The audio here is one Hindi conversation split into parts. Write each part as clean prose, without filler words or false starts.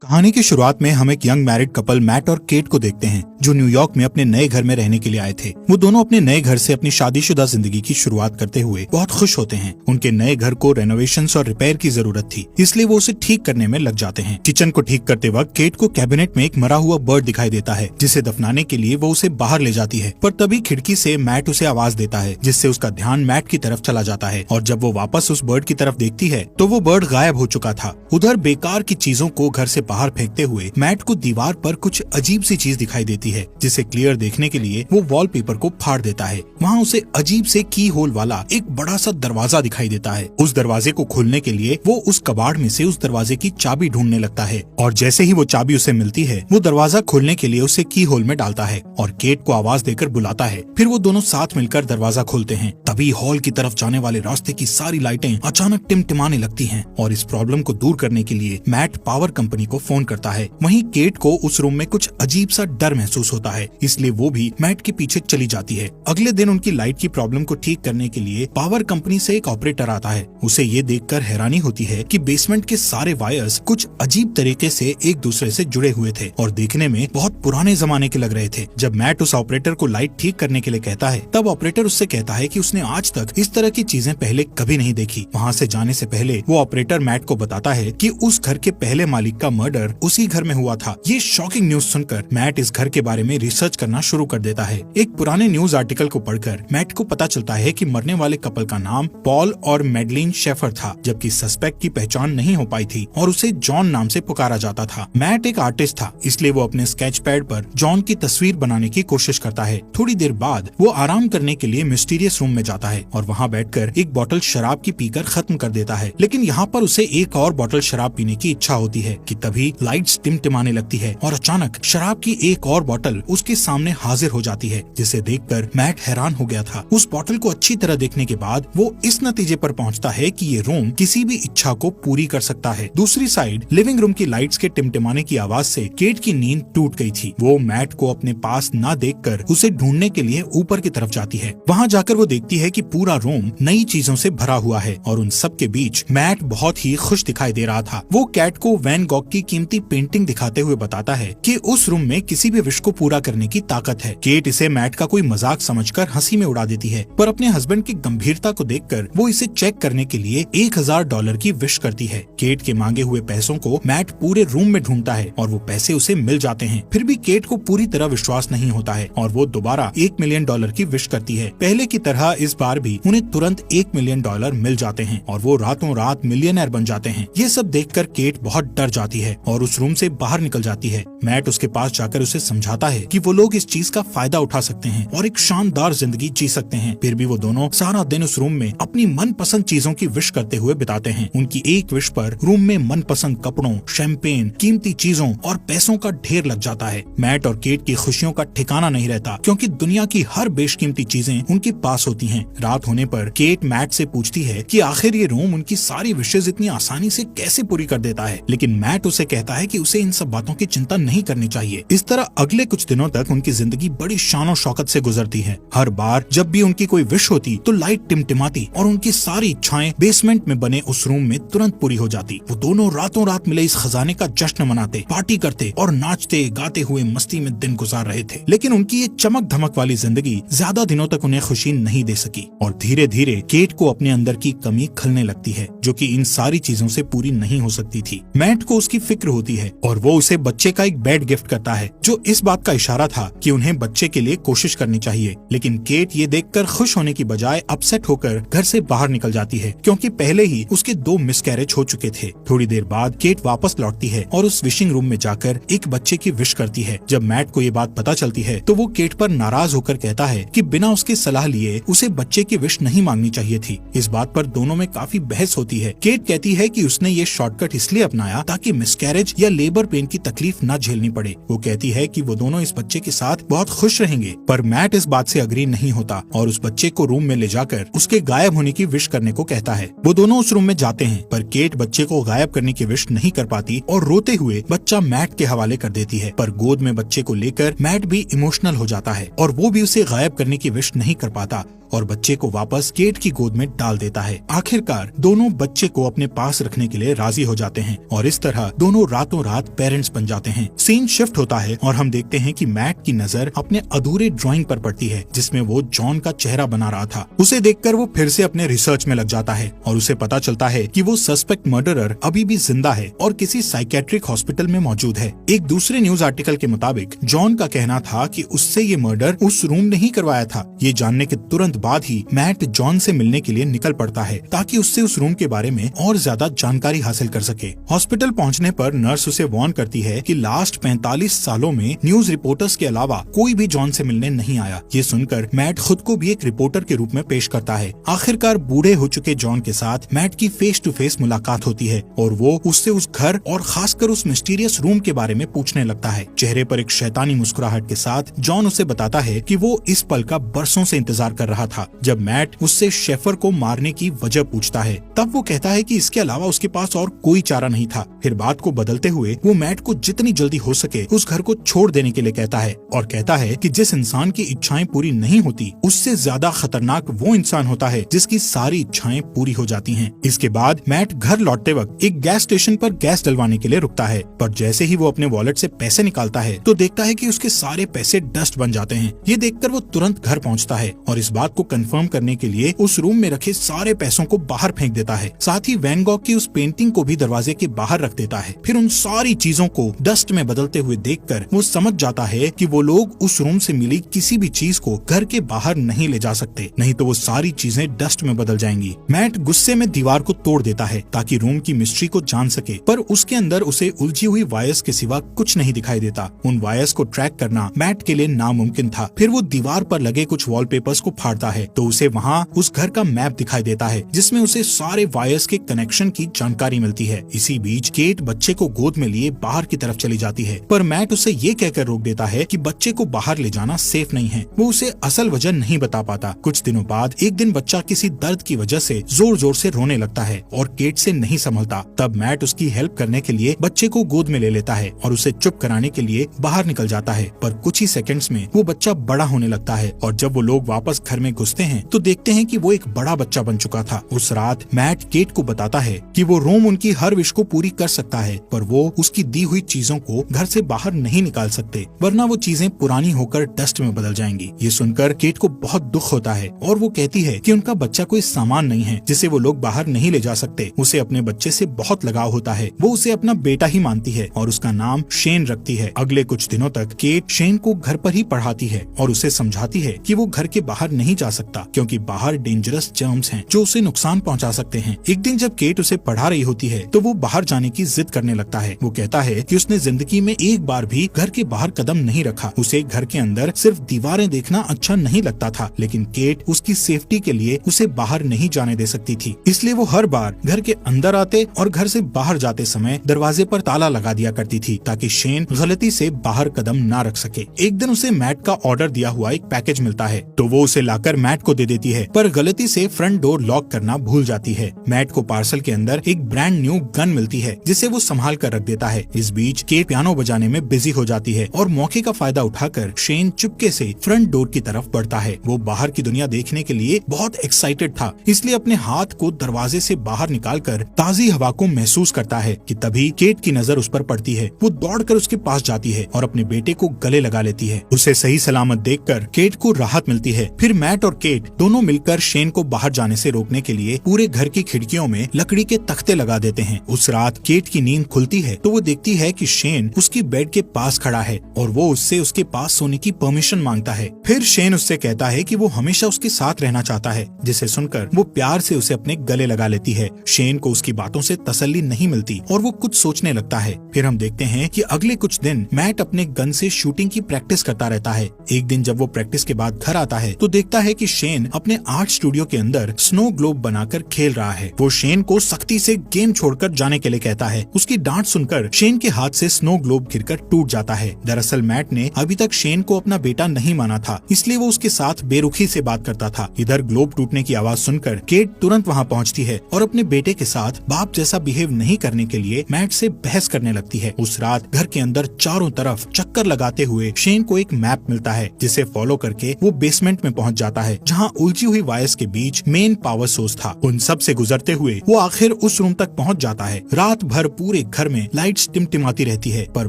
कहानी की शुरुआत में हम एक यंग मैरिड कपल मैट और केट को देखते हैं जो न्यूयॉर्क में अपने नए घर में रहने के लिए आए थे। वो दोनों अपने नए घर से अपनी शादीशुदा जिंदगी की शुरुआत करते हुए बहुत खुश होते हैं। उनके नए घर को रेनोवेशंस और रिपेयर की जरूरत थी, इसलिए वो उसे ठीक करने में लग जाते हैं। किचन को ठीक करते वक्त केट को कैबिनेट में एक मरा हुआ बर्ड दिखाई देता है, जिसे दफनाने के लिए वो उसे बाहर ले जाती है। पर तभी खिड़की से मैट उसे आवाज देता है, जिससे उसका ध्यान मैट की तरफ चला जाता है। और जब वो वापस उस बर्ड की तरफ देखती है तो वो बर्ड गायब हो चुका था। उधर बेकार की चीजों को घर से बाहर फेंकते हुए मैट को दीवार पर कुछ अजीब सी चीज दिखाई देती है, जिसे क्लियर देखने के लिए वो वॉलपेपर को फाड़ देता है। वहाँ उसे अजीब से की होल वाला एक बड़ा सा दरवाजा दिखाई देता है। उस दरवाजे को खोलने के लिए वो उस कबाड़ में से उस दरवाजे की चाबी ढूंढने लगता है, और जैसे ही वो चाबी उसे मिलती है वो दरवाजा खोलने के लिए उसे की होल में डालता है और केट को आवाज देकर बुलाता है। फिर वो दोनों साथ मिलकर दरवाजा खोलते हैं। तभी हॉल की तरफ जाने वाले रास्ते की सारी लाइटें अचानक टिमटिमाने लगती हैं, और इस प्रॉब्लम को दूर करने के लिए मैट पावर कंपनी को फोन करता है। वहीं केट को उस रूम में कुछ अजीब सा डर महसूस होता है, इसलिए वो भी मैट के पीछे चली जाती है। अगले दिन उनकी लाइट की प्रॉब्लम को ठीक करने के लिए पावर कंपनी से एक ऑपरेटर आता है। उसे ये देखकर हैरानी होती है कि बेसमेंट के सारे वायर्स कुछ अजीब तरीके से एक दूसरे से जुड़े हुए थे और देखने में बहुत पुराने जमाने के लग रहे थे। जब मैट उस ऑपरेटर को लाइट ठीक करने के लिए कहता है, तब ऑपरेटर उससे कहता है कि उसने आज तक इस तरह की चीजें पहले कभी नहीं देखी। वहाँ से जाने से पहले वो ऑपरेटर मैट को बताता है कि उस घर के पहले मालिक का मर्डर उसी घर में हुआ था। ये शॉकिंग न्यूज सुनकर मैट इस घर के बारे में रिसर्च करना शुरू कर देता है। एक पुराने न्यूज आर्टिकल को पढ़कर मैट को पता चलता है कि मरने वाले कपल का नाम पॉल और मैडलिन शेफर था, जबकि सस्पेक्ट की पहचान नहीं हो पाई थी और उसे जॉन नाम से पुकारा जाता था। मैट एक आर्टिस्ट था, इसलिए वो अपने स्केच पैड पर जॉन की तस्वीर बनाने की कोशिश करता है। थोड़ी देर बाद वो आराम करने के लिए मिस्टीरियस रूम में जाता है और वहाँ बैठकर एक बोतल शराब की पीकर खत्म कर देता है। लेकिन यहाँ पर उसे एक और बोतल शराब पीने की इच्छा होती है कि तभी लाइट्स टिमटिमाने लगती है और अचानक शराब की एक और बोतल उसके सामने हाजिर हो जाती है, जिसे देखकर मैट हैरान हो गया था। उस बोतल को अच्छी तरह देखने के बाद वो इस नतीजे पर पहुंचता है कि ये रूम किसी भी इच्छा को पूरी कर सकता है। दूसरी साइड लिविंग रूम की लाइट्स के टिमटिमाने की आवाज से केट की नींद टूट गई थी। वो मैट को अपने पास न देखकर उसे ढूंढने के लिए ऊपर की तरफ जाती है। वहाँ जाकर वो देखती है कि पूरा रूम नई चीजों से भरा हुआ है और उन सब के बीच मैट बहुत ही खुश दिखाई दे रहा था। वो कैट को वैन गॉग की कीमती पेंटिंग दिखाते हुए बताता है कि उस रूम में किसी भी विश को पूरा करने की ताकत है। केट इसे मैट का कोई मजाक समझकर हंसी में उड़ा देती है, पर अपने हस्बैंड की गंभीरता को देखकर वो इसे चेक करने के लिए $1000 की विश करती है। केट के मांगे हुए पैसों को मैट पूरे रूम में ढूंढता है और वो पैसे उसे मिल जाते हैं। फिर भी केट को पूरी तरह विश्वास नहीं होता है और वो दोबारा $1 मिलियन की विश करती है। पहले की तरह इस बार भी उन्हें तुरंत $1 मिलियन मिल जाते हैं और वो रातों रात मिलियनर बन जाते हैं। ये सब देखकर केट बहुत डर जाती है और उस रूम से बाहर निकल जाती है। मैट उसके पास जाकर उसे समझाता है कि वो लोग इस चीज का फायदा उठा सकते हैं और एक शानदार जिंदगी जी सकते हैं। फिर भी वो दोनों सारा दिन उस रूम में अपनी मनपसंद चीजों की विश करते हुए बिताते हैं। उनकी एक विश पर रूम में मनपसंद कपड़ों, शैंपेन, कीमती चीजों और पैसों का ढेर लग जाता है। मैट और केट की खुशियों का ठिकाना नहीं रहता, क्योंकि दुनिया की हर बेशकीमती चीजें उनके पास होती हैं। रात होने पर केट मैट से पूछती है कि आखिर ये रूम उनकी सारी विशेष इतनी आसानी से कैसे पूरी कर देता है, लेकिन मैट उसे कहता है कि उसे इन सब बातों की चिंता नहीं करनी चाहिए। इस तरह अगले कुछ दिनों तक उनकी जिंदगी बड़ी शानो शौकत से गुजरती है। हर बार जब भी उनकी कोई विश होती तो लाइट टिमटिमाती और उनकी सारी इच्छाएं बेसमेंट में बने उस रूम में तुरंत पूरी हो जाती। वो दोनों रातों रात मिले इस खजाने का जश्न मनाते, पार्टी करते और नाचते गाते हुए मस्ती में दिन गुजार रहे थे। लेकिन उनकी ये चमक धमक वाली जिंदगी ज्यादा दिनों तक उन्हें खुशी नहीं दे सकी और धीरे धीरे केट को अपने अंदर की कमी खलने लगती है, जो कि इन सारी चीजों से पूरी नहीं हो सकती थी। मैट को उसकी फिक्र होती है और वो उसे बच्चे का एक बेड गिफ्ट करता है, जो इस बात का इशारा था कि उन्हें बच्चे के लिए कोशिश करनी चाहिए। लेकिन केट ये देखकर खुश होने की बजाय अपसेट होकर घर से बाहर निकल जाती है, क्योंकि पहले ही उसके 2 मिसकैरेज हो चुके थे। थोड़ी देर बाद केट वापस लौटती है और उस विशिंग रूम में जाकर एक बच्चे की विश करती है। जब मैट को ये बात पता चलती है तो वो केट पर नाराज होकर कहता है कि बिना उसकी सलाह लिए उसे बच्चे की विश नहीं मांगनी चाहिए थी। इस बात पर दोनों में काफी बहस होती है। केट कहती है कि उसने ये शॉर्टकट इसलिए अपनाया ताकि मिसकैरेज या लेबर पेन की तकलीफ न झेलनी पड़े। वो कहती है कि वो दोनों इस बच्चे के साथ बहुत खुश रहेंगे, पर मैट इस बात से अग्री नहीं होता और उस बच्चे को रूम में ले जाकर उसके गायब होने की विश करने को कहता है। वो दोनों उस रूम में जाते हैं, पर केट बच्चे को गायब करने की विश नहीं कर पाती और रोते हुए बच्चा मैट के हवाले कर देती है। पर गोद में बच्चे को लेकर मैट भी इमोशनल हो जाता है और वो भी उसे गायब करने की विश नहीं कर पाता और बच्चे को वापस केट की गोद में डाल देता है। आखिरकार दोनों बच्चे को अपने पास रखने के लिए राजी हो जाते हैं और इस तरह दोनों रातों रात पेरेंट्स बन जाते हैं। सीन शिफ्ट होता है और हम देखते हैं कि मैट की नजर अपने अधूरे ड्राइंग पर पड़ती है जिसमें वो जॉन का चेहरा बना रहा था। उसे देखकर वो फिर से अपने रिसर्च में लग जाता है और उसे पता चलता है कि वो सस्पेक्ट मर्डरर अभी भी जिंदा है और किसी साइकेट्रिक हॉस्पिटल में मौजूद है। एक दूसरे न्यूज आर्टिकल के मुताबिक जॉन का कहना था कि उससे ये मर्डर उस रूम ने ही करवाया था। ये जानने के तुरंत बाद ही मैट जॉन से मिलने के लिए निकल पड़ता है ताकि उससे उस रूम के बारे में और ज्यादा जानकारी हासिल कर सके। हॉस्पिटल पहुंचने पर नर्स उसे वार्न करती है कि लास्ट 45 सालों में न्यूज रिपोर्टर्स के अलावा कोई भी जॉन से मिलने नहीं आया। ये सुनकर मैट खुद को भी एक रिपोर्टर के रूप में पेश करता है। आखिरकार बूढ़े हो चुके जॉन के साथ मैट की फेस टू फेस मुलाकात होती है और वो उससे उस घर और खासकर उस मिस्टीरियस रूम के बारे में पूछने लगता है। चेहरे पर एक शैतानी मुस्कुराहट के साथ जॉन उसे बताता है कि वो इस पल का बरसों से इंतजार कर रहा था जब मैट उससे शेफर को मारने की वजह पूछता है। तब वो कहता है कि इसके अलावा उसके पास और कोई चारा नहीं था। फिर बात को बदलते हुए वो मैट को जितनी जल्दी हो सके उस घर को छोड़ देने के लिए कहता है और कहता है कि जिस इंसान की इच्छाएं पूरी नहीं होती उससे ज्यादा खतरनाक वो इंसान होता है जिसकी सारी इच्छाएं पूरी हो जाती हैं। इसके बाद मैट घर लौटते वक्त एक गैस स्टेशन पर गैस डलवाने के लिए रुकता है, पर जैसे ही वो अपने वॉलेट से पैसे निकालता है तो देखता है कि उसके सारे पैसे डस्ट बन जाते हैं। ये देखकर वो तुरंत घर पहुंचता है और इस बात को कंफर्म करने के लिए उस रूम में रखे सारे पैसों को बाहर फेंक देता है। साथ ही वैन गॉग की उस पेंटिंग को भी दरवाजे के बाहर रख देता है। फिर उन सारी चीजों को डस्ट में बदलते हुए देखकर वो समझ जाता है कि वो लोग उस रूम से मिली किसी भी चीज को घर के बाहर नहीं ले जा सकते, नहीं तो वो सारी चीजें डस्ट में बदल जाएंगी। मैट गुस्से में दीवार को तोड़ देता है ताकि रूम की मिस्ट्री को जान सके, पर उसके अंदर उसे उलझी हुई वायर्स के सिवा कुछ नहीं दिखाई देता। उन वायर्स को ट्रैक करना मैट के लिए नामुमकिन था। फिर वो दीवार पर लगे कुछ वॉलपेपर्स को फाड़ता है तो उसे वहाँ उस घर का मैप दिखाई देता है जिसमें उसे सारे वायर्स के कनेक्शन की जानकारी मिलती है। इसी बीच केट बच्चे को गोद में लिए बाहर की तरफ चली जाती है, पर मैट उसे ये कहकर रोक देता है कि बच्चे को बाहर ले जाना सेफ नहीं है। वो उसे असल वजह नहीं बता पाता। कुछ दिनों बाद एक दिन बच्चा किसी दर्द की वजह से जोर जोर से रोने लगता है और केट से नहीं संभलता। तब मैट उसकी हेल्प करने के लिए बच्चे को गोद में ले लेता है और उसे चुप कराने के लिए बाहर निकल जाता है, पर कुछ ही सेकंड्स में वो बच्चा बड़ा होने लगता है और जब वो लोग वापस घर में घुसते हैं तो देखते हैं कि वो एक बड़ा बच्चा बन चुका था। उस रात मैट केट को बताता है कि वो रोम उनकी हर विश को पूरी कर सकता है, पर वो उसकी दी हुई चीजों को घर से बाहर नहीं निकाल सकते, वरना वो चीजें पुरानी होकर डस्ट में बदल जाएंगी। ये सुनकर केट को बहुत दुख होता है और वो कहती है कि उनका बच्चा कोई सामान नहीं है जिसे वो लोग बाहर नहीं ले जा सकते। उसे अपने बच्चे से बहुत लगाव होता है। वो उसे अपना बेटा ही मानती है और उसका नाम शेन रखती है। अगले कुछ दिनों तक केट शेन को घर पर ही पढ़ाती है और उसे समझाती है कि वो घर के बाहर नहीं जा सकता क्योंकि बाहर डेंजरस जर्म्स हैं जो उसे नुकसान पहुंचा सकते हैं। एक दिन जब केट उसे पढ़ा रही होती है तो वो बाहर जाने की जिद करने लगता है। वो कहता है कि उसने जिंदगी में एक बार भी घर के बाहर कदम नहीं रखा। उसे घर के अंदर सिर्फ दीवारें देखना अच्छा नहीं लगता था, लेकिन केट उसकी सेफ्टी के लिए उसे बाहर नहीं जाने दे सकती थी। इसलिए वो हर बार घर के अंदर आते और घर से बाहर जाते समय दरवाजे पर ताला लगा दिया करती थी ताकि शेन गलती से बाहर कदम ना रख सके। एक दिन उसे मैट का ऑर्डर दिया हुआ एक पैकेज मिलता है तो वो उसे लाकर मैट को दे देती है, पर गलती से फ्रंट डोर लॉक करना भूल जाती है। मैट को पार्सल के अंदर एक ब्रांड न्यू गन मिलती है जिसे वो संभाल कर रख देता है। इस बीच केट पियानो बजाने में बिजी हो जाती है और मौके का फायदा उठाकर शेन चुपके से फ्रंट डोर की तरफ बढ़ता है। वो बाहर की दुनिया देखने के लिए बहुत एक्साइटेड था, इसलिए अपने हाथ को दरवाजे से बाहर निकालकर ताजी हवा को महसूस करता है कि तभी केट की नजर उस पर पड़ती है। वो दौड़कर उसके पास जाती है और अपने बेटे को गले लगा लेती है। उसे सही सलामत देखकर केट को राहत मिलती है। फिर मैट और केट दोनों मिलकर शेन को बाहर जाने से रोकने के लिए पूरे घर की खिड़कियों में लकड़ी के तख्ते लगा देते हैं। उस रात केट की नींद खुलती है तो वो देखती है कि शेन उसकी बेड के पास खड़ा है और वो उससे उसके पास सोने की परमिशन मांगता है। फिर शेन उससे कहता है कि वो हमेशा उसके साथ रहना चाहता है, जिसे सुनकर वो प्यार से उसे अपने गले लगा लेती है। शेन को उसकी बातों से तसल्ली नहीं मिलती और वो कुछ सोचने लगता है। फिर हम देखते हैं कि अगले कुछ दिन मैट अपने गन से शूटिंग की प्रैक्टिस करता रहता है। एक दिन जब वो प्रैक्टिस के बाद घर आता है तो देखता है कि शेन अपने आर्ट स्टूडियो के अंदर स्नो ग्लोब बनाकर खेल रहा है। वो शेन को सख्ती से गेम छोड़कर जाने के लिए कहता है। उसकी डांट सुनकर शेन के हाथ से स्नो ग्लोब गिरकर टूट जाता है। दरअसल मैट ने अभी तक शेन को अपना बेटा नहीं माना था, इसलिए वो उसके साथ बेरुखी से बात करता था। इधर ग्लोब टूटने की आवाज सुनकर केट तुरंत वहाँ पहुँचती है और अपने बेटे के साथ बाप जैसा बिहेव नहीं करने के लिए मैट से बहस करने लगती है। उस रात घर के अंदर चारों तरफ चक्कर लगाते हुए शेन को एक मैप मिलता है जिसे फॉलो करके वो बेसमेंट में पहुँच जाता है जहाँ उलझी हुई वायर्स के बीच मेन पावर सोर्स था। उन सब से गुजरते हुए वो आखिर उस रूम तक पहुँच जाता है। रात भर पूरे घर में लाइट्स टिमटिमाती रहती है, पर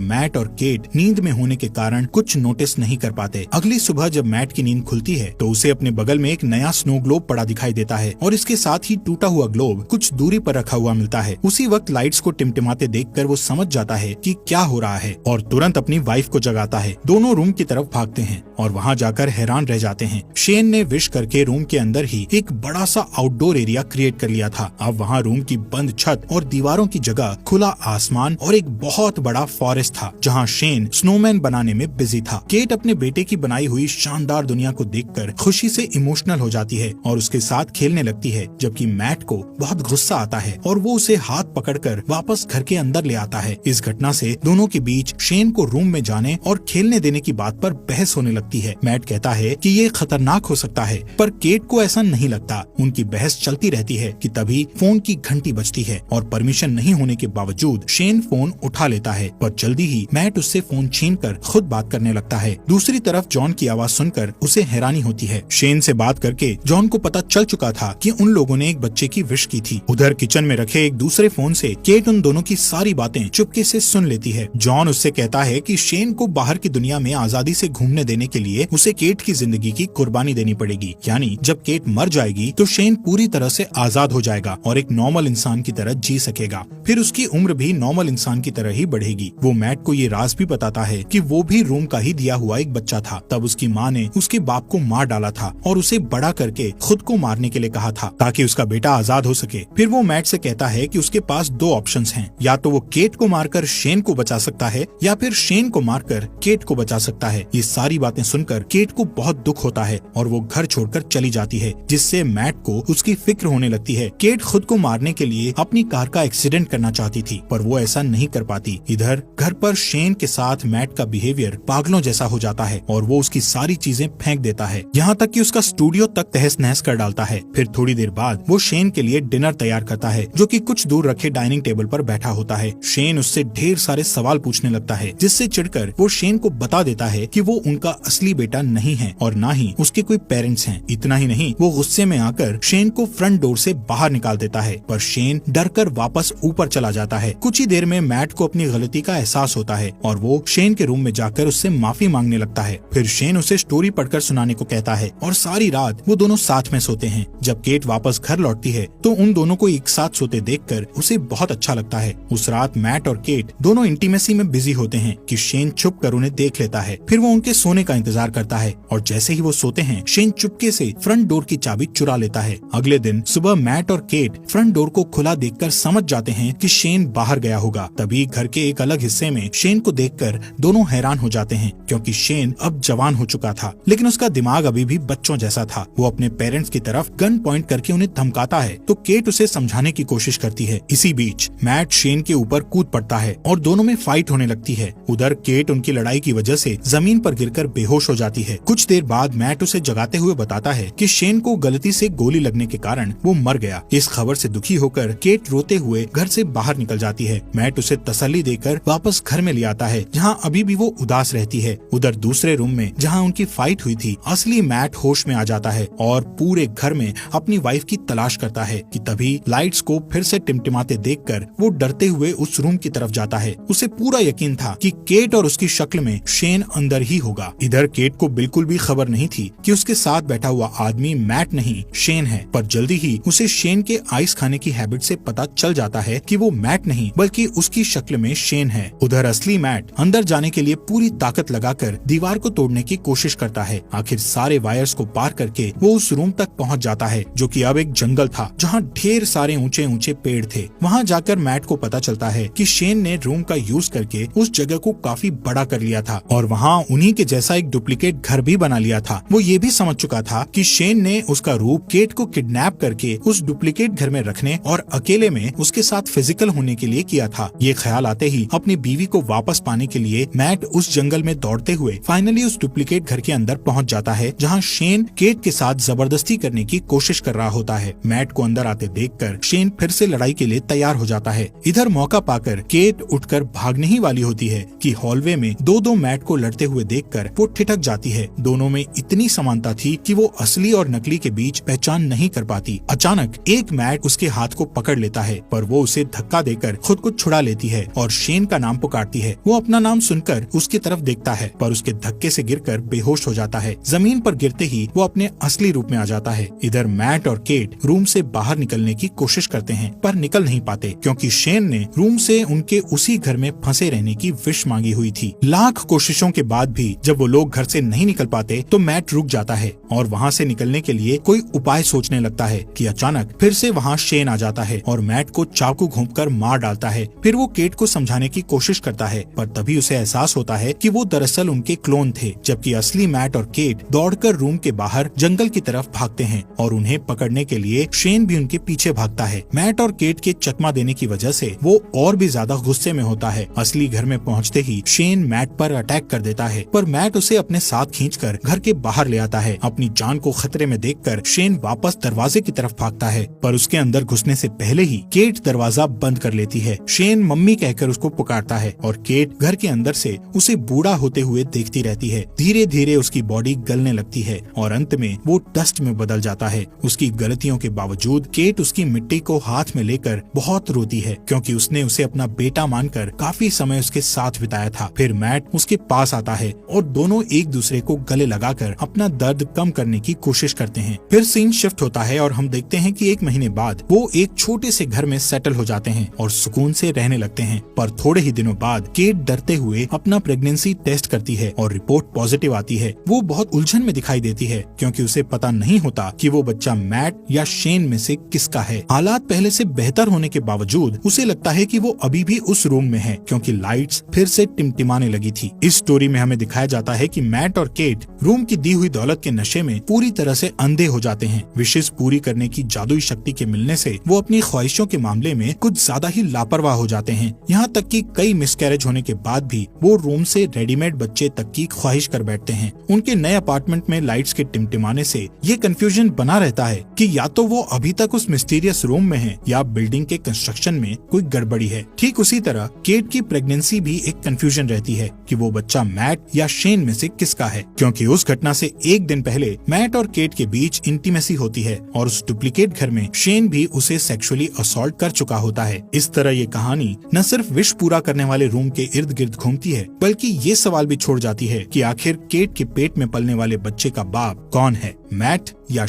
मैट और केट नींद में होने के कारण कुछ नोटिस नहीं कर पाते। अगली सुबह जब मैट की नींद खुलती है तो उसे अपने बगल में एक नया स्नो ग्लोब पड़ा दिखाई देता है और इसके साथ ही टूटा हुआ ग्लोब कुछ दूरी पर रखा हुआ मिलता है। उसी वक्त लाइट्स को टिमटिमाते देखकर वो समझ जाता है कि क्या हो रहा है और तुरंत अपनी वाइफ को जगाता है। दोनों रूम की तरफ भागते हैं और वहाँ जाकर हैरान रह जाते हैं। शेन ने विश करके रूम के अंदर ही एक बड़ा सा आउटडोर एरिया क्रिएट कर लिया था। अब वहाँ रूम की बंद छत और दीवारों की जगह खुला आसमान और एक बहुत बड़ा फॉरेस्ट था जहाँ शेन स्नोमैन बनाने में बिजी था। केट अपने बेटे की बनाई हुई शानदार दुनिया को देखकर खुशी से इमोशनल हो जाती है और उसके साथ खेलने लगती है, जबकि मैट को बहुत गुस्सा आता है और वो उसे हाथ पकड़कर वापस घर के अंदर ले आता है। इस घटना से दोनों के बीच शेन को रूम में जाने और खेलने देने की बात पर बहस होने लगती है। मैट कहता है कि ये खतरनाक हो सकता है, पर केट को ऐसा नहीं लगता। उनकी बहस चलती रहती है कि तभी फोन की घंटी बजती है और परमिशन नहीं होने के बावजूद शेन फोन उठा लेता है, पर जल्दी ही मैट उससे फोन छीनकर खुद बात करने लगता है। दूसरी तरफ जॉन की आवाज सुनकर उसे हैरानी होती है। शेन से बात करके जॉन को पता चल चुका था कि उन लोगों ने एक बच्चे की विश की थी। उधर किचन में रखे एक दूसरे फोन से केट उन दोनों की सारी बातें चुपके से सुन लेती है। जॉन उससे कहता है कि शेन को बाहर की दुनिया में आजादी से घूमने देने के लिए उसे केट की जिंदगी की कुर्बानी देनी पड़ेगी, यानी जब केट मर जाएगी तो शेन पूरी तरह से आजाद हो जाएगा और एक नॉर्मल इंसान की तरह जी सकेगा। फिर उसकी उम्र भी नॉर्मल इंसान की तरह ही बढ़ेगी। वो मैट को ये राज भी बताता है कि वो भी रूम का ही दिया हुआ एक बच्चा था। तब उसकी माँ ने उसके बाप को मार डाला था और उसे बड़ा करके खुद को मारने के लिए कहा था ताकि उसका बेटा आजाद हो सके। फिर वो मैट से कहता है कि उसके पास दो ऑप्शंस हैं, या तो वो केट को मारकर शेन को बचा सकता है या फिर शेन को मारकर केट को बचा सकता है। ये सारी बातें सुनकर केट को बहुत दुख होता है और वो घर छोड़कर चली जाती है, जिससे मैट को उसकी फिक्र होने लगती है। केट खुद को मारने के लिए अपनी कार का एक्सीडेंट करना चाहती थी, पर वो ऐसा नहीं कर पाती। इधर घर पर शेन के साथ मैट का बिहेवियर पागलों जैसा हो जाता है और वो उसकी सारी चीजें फेंक देता है, यहाँ तक कि उसका स्टूडियो तक तहस नहस कर डालता है। फिर थोड़ी देर बाद वो शेन के लिए डिनर तैयार करता है, जो कि कुछ दूर रखे डाइनिंग टेबल पर बैठा होता है। शेन उससे ढेर सारे सवाल पूछने लगता है, जिससे चिढ़कर वो शेन को बता देता है कि वो उनका असली बेटा नहीं है और ना ही उसके कोई पेरेंट्स हैं। इतना ही नहीं, वो गुस्से में आकर शेन को फ्रंट डोर से बाहर निकाल देता है, पर शेन डरकर वापस ऊपर चला जाता है। कुछ ही देर में मैट को अपनी गलती का एहसास होता है और वो शेन के रूम में जाकर उससे माफी मांगने लगता है। फिर शेन उसे स्टोरी पढ़कर सुनाने को कहता है और सारी रात वो दोनों साथ में सोते हैं। जब केट वापस घर लौटती है तो उन दोनों को एक साथ सोते देखकर उसे बहुत अच्छा लगता है। उस रात मैट और केट दोनों इंटीमेसी में बिजी होते हैं कि शेन छुप कर उन्हें देख लेता है। फिर वो उनके सोने का इंतजार करता है और जैसे ही वो सोते हैं शेन चुपके से फ्रंट डोर की चाबी चुरा लेता है। अगले दिन सुबह मैट और केट फ्रंट डोर को खुला देखकर समझ जाते हैं कि शेन बाहर गया होगा। तभी घर के एक अलग हिस्से में शेन को देखकर दोनों हैरान हो जाते हैं, क्योंकि शेन अब जवान हो चुका था, लेकिन उसका दिमाग अभी भी बच्चों जैसा था। वो अपने पेरेंट्स की तरफ गन पॉइंट करके उन्हें धमकाता है तो केट उसे समझाने की कोशिश करती है। इसी बीच मैट शेन के ऊपर कूद पड़ता है और दोनों में फाइट होने लगती है। उधर केट उनकी लड़ाई की वजह से जमीन पर गिरकर बेहोश हो जाती है। कुछ देर बाद मैट उसे जगाते हुए बताता है कि शेन को गलती से गोली लगने के कारण वो मर गया। इस खबर से दुखी होकर केट रोते हुए घर से बाहर निकल जाती है। मैट उसे तसल्ली देकर वापस घर में ले आता है, जहाँ अभी भी वो उदास रहती है। उधर दूसरे रूम में जहाँ उनकी फाइट हुई थी, असली मैट होश में आ जाता है और पूरे घर में अपनी वाइफ की तलाश करता है कि तभी लाइट्स को फिर से टिमटिमाते देखकर वो डरते हुए उस रूम की तरफ जाता है। उसे पूरा यकीन था कि केट और उसकी शक्ल में शेन अंदर ही होगा। इधर केट को बिल्कुल भी खबर नहीं थी कि उसके साथ बैठा हुआ आदमी मैट नहीं शेन है, पर जल्दी ही उसे शेन के आइस खाने की हैबिट से पता चल जाता है कि वो मैट नहीं बल्कि उसकी शक्ल में शेन है। उधर असली मैट अंदर जाने के लिए पूरी ताकत लगाकर दीवार को तोड़ने की कोशिश करता है। आखिर सारे वायर्स को पार करके वो उस रूम तक पहुंच जाता है, जो कि अब एक जंगल था जहां ढेर सारे ऊंचे ऊंचे पेड़ थे। वहां जाकर मैट को पता चलता है कि शेन ने रूम का यूज करके उस जगह को काफी बड़ा कर लिया था और वहां उन्हीं के जैसा एक डुप्लीकेट घर भी बना लिया था। वो ये भी समझ चुका था कि शेन ने उसका रूप केट को किडनैप करके उस डुप्लीकेट घर में रखने और अकेले में उसके साथ फिजिकल होने के लिए किया था। ये ख्याल आते ही अपनी बीवी को वापस पाने के लिए मैट उस जंगल में दौड़ते हुए फाइनली उस डुप्लीकेट घर के अंदर पहुंच जाता है, जहां शेन केट के साथ जबरदस्ती करने की कोशिश कर रहा होता है। मैट को अंदर आते देखकर शेन फिर से लड़ाई के लिए तैयार हो जाता है। इधर मौका पाकर केट उठकर भागने ही वाली होती है कि हॉलवे में दो मैट को लड़ते हुए देखकर वो ठिठक जाती है। दोनों में इतनी समानता थी कि वो असली और नकली के बीच पहचान नहीं कर पाती। अचानक एक मैट उसके हाथ को पकड़ लेता है, पर वो उसे धक्का देकर खुद को छुड़ा लेती है और शेन का नाम पुकारती है। वो अपना नाम सुनकर उसकी तरफ देखता है, पर उसके धक्के से गिरकर बेहोश हो जाता है। जमीन पर गिरते ही वो अपने असली रूप में आ जाता है। इधर मैट और केट रूम से बाहर निकलने की कोशिश करते हैं, पर निकल नहीं पाते क्योंकि शेन ने रूम से उनके उसी घर में फंसे रहने की विश मांगी हुई थी। लाख कोशिशों के बाद भी जब वो लोग घर से नहीं निकल पाते तो मैट रुक जाता है और वहाँ से निकलने के लिए कोई उपाय सोचने लगता है कि अचानक फिर से वहाँ शेन आ जाता है और मैट को चाकू घोंपकर मार डालता है। फिर वो केट को समझाने की कोशिश करता है, पर तभी उसे एहसास होता है कि वो दरअसल उनके क्लोन थे, जबकि असली मैट और केट दौड़कर रूम के बाहर जंगल की तरफ भागते हैं और उन्हें पकड़ने के लिए शेन भी उनके पीछे भागता है। मैट और केट के चकमा देने की वजह से वो और भी ज्यादा गुस्से में होता है। असली घर में पहुंचते ही शेन मैट पर अटैक कर देता है, पर मैट उसे अपने साथ खींचकर घर के बाहर ले आता है। अपनी जान को खतरे में देखकर शेन वापस दरवाजे की तरफ भागता है, पर उसके अंदर घुसने से पहले ही केट दरवाजा बंद कर लेती है। शेन मम्मी कहकर उसको पुकारता है और केट घर के अंदर से उसे बूढ़ा होते हुए देखती रहती है। धीरे धीरे उसकी बॉडी गलने लगती है और अंत में वो डस्ट में बदल जाता है। उसकी गलतियों के बावजूद केट उसकी मिट्टी को हाथ में लेकर बहुत रोती है, क्योंकि उसने उसे अपना बेटा मानकर काफी समय उसके साथ बिताया था। फिर मैट उसके पास आता है और दोनों एक दूसरे को गले लगाकर अपना दर्द कम करने की कोशिश करते हैं। फिर सीन शिफ्ट होता है और हम देखते हैं कि 1 महीने बाद वो एक छोटे से घर में सेटल हो जाते हैं और सुकून से रहने लगते हैं। पर थोड़े ही दिनों बाद केट डरते हुए अपना प्रेगनेंसी टेस्ट करती है और रिपोर्ट पॉजिटिव आती है। वो बहुत उलझन में दिखाई देती है, क्योंकि उसे पता नहीं होता कि वो बच्चा मैट या शेन में से किसका है। हालात पहले से बेहतर होने के बावजूद उसे लगता है कि वो अभी भी उस रूम में है, क्योंकि लाइट्स फिर से टिमटिमाने लगी थी। इस स्टोरी में हमें दिखाया जाता है कि मैट और केट रूम की दी हुई दौलत के नशे में पूरी तरह से अंधे हो जाते हैं। विशेष पूरी करने की जादुई शक्ति के मिलने से वो अपनी ख्वाहिशों के मामले में कुछ ज्यादा ही लापरवाह हो जाते हैं। यहाँ तक कि कई मिसकैरेज होने के बाद भी वो रूम से रेडीमेड बच्चे तक की ख्वाहिश कर बैठते हैं। उनके नए अपार्टमेंट में लाइट्स के टिमटिमाने से ये कंफ्यूजन बना रहता है कि या तो वो अभी तक उस मिस्टीरियस रूम में है या बिल्डिंग के कंस्ट्रक्शन में कोई गड़बड़ी है। ठीक उसी तरह केट की प्रेगनेंसी भी एक कंफ्यूजन रहती है कि वो बच्चा मैट या शेन में से किसका है, क्योंकि उस घटना से 1 दिन पहले मैट और केट के बीच इंटीमेसी होती है और उस डुप्लीकेट घर में शेन भी उसे सेक्सुअली असॉल्ट कर चुका होता है। इस तरह ये कहानी न सिर्फ विश पूरा करने वाले रूम के इर्द गिर्द घूमती है, बल्कि ये सवाल भी छोड़ जाती है कि आखिर केट के पेट में पलने वाले बच्चे का बाप कौन है, मैट या